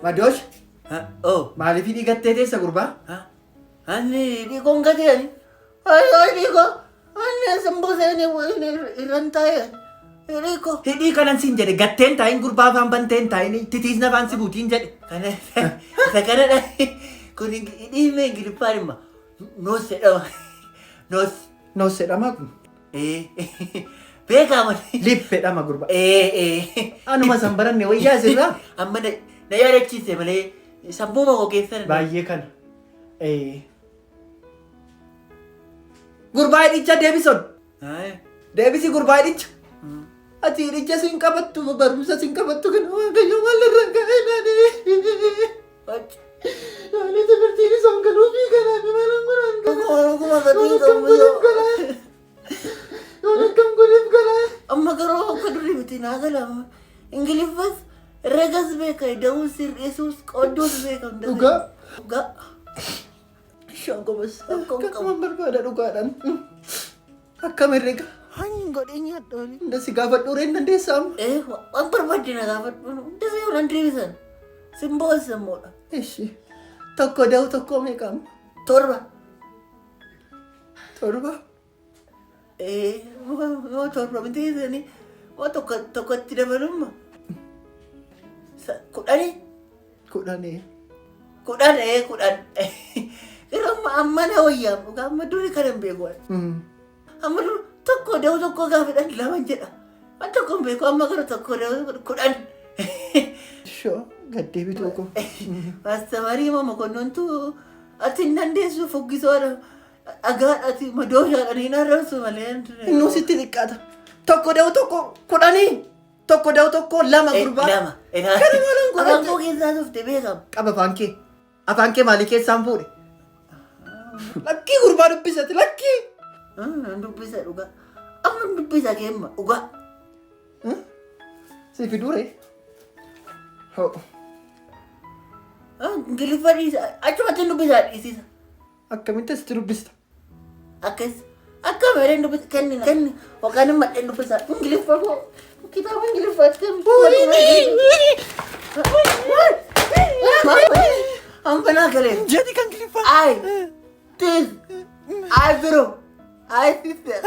Madoosh Oh, maaliif dhiigattee teessa gurbaa? ani dhiigoon gadi ani. Ay dhiigoo. Ani sambuusa irraan taa'e. Dhiigoo. Hidhii kanan siin jedhe gatteen taa'iin gurbaa afaan banteen taa'iin titiisna afaan si buutiin jedhe. Isa kanadha. Kun dhiibee Ingiliffaan hima. Noos jedhama. Noos. Noos jedhama kun. Beekaa malee. Lip jedhama gurbaa. Anuma san baranne wayyaa sirraa. Amma na yaadachiise malee sammuu koo keessa. Baay'ee kana. Gurbaa hidhicha deebison. Deebisi gurbaa hidhicha. Ati hidhicha siin qabattu barumsa siin qabattu kana waaqayyo maalirra ga'eenani. Yaani timirtiin isaan galuu fi kanaa fi maal godhan kana. Yoon akkam godheef kana. Amma garuu akka durii miti naa galama. Ingiliffas regas beeka da'uun sirreessuus qooddoos beeka. Dhugaa. Dhugaa. Shonkomas. Akkasumas barbaada dhugaadhaan. Akkam herrega. Hanyi godhee nyaaddoon. Hunda si gaafadhu reen dandeessaa amma. Waan barbaadde na gaafadhu. Hunda si yoon deebisan. Simboo sammuudha. Ishi. Tokko da'u tokko meeqama? Torba. Torba. Moo torba miti isanii. Moo tokkotti dabalumma. Kudhanii. Kudhanii. Kudhan. Yeroo amma na wayyaam. Amma durii kan hin beeku. Amma durii tokko da'u tokko gaafadhan lama jedha. Waan tokko hin beeku amma gara tokko da'u kudhan. Shoo gaddeebitu ko. Maastamarii moo mokonnoontu ati hin dandeessu foggisoodha. Agaadhaati madooshaadhaan hin arrabsu malee. Innuu sitti xiqqaata. Tokko da'u tokko kudhanii. Tokko da'u tokko lama gurbaa. Lama. Kana maalaan godhatte? Afaan koo keessaa dhufte beekama. Qaba afaan kee. Afaan kee maalii keessaan fuudhe? Lakkii gurbaa dubbisati lakkii. Dubbisa dhugaa. Amma dubbisa keemma dhugaa. Si fidure? Ho. Ingiliffa dhiisa. Achumatti dubbisaa dhiisisa. Akkamitti asitti dubbista? Akkas. Akka meereen dubbisa kenni. Yookaan immoo madheen dubbisa. Ingiliffa koo. Kitaaba Ingiliffaatti kennu. Hambanaa galee. Jadi kan Ingiliffa. I, this, I bro, I sister.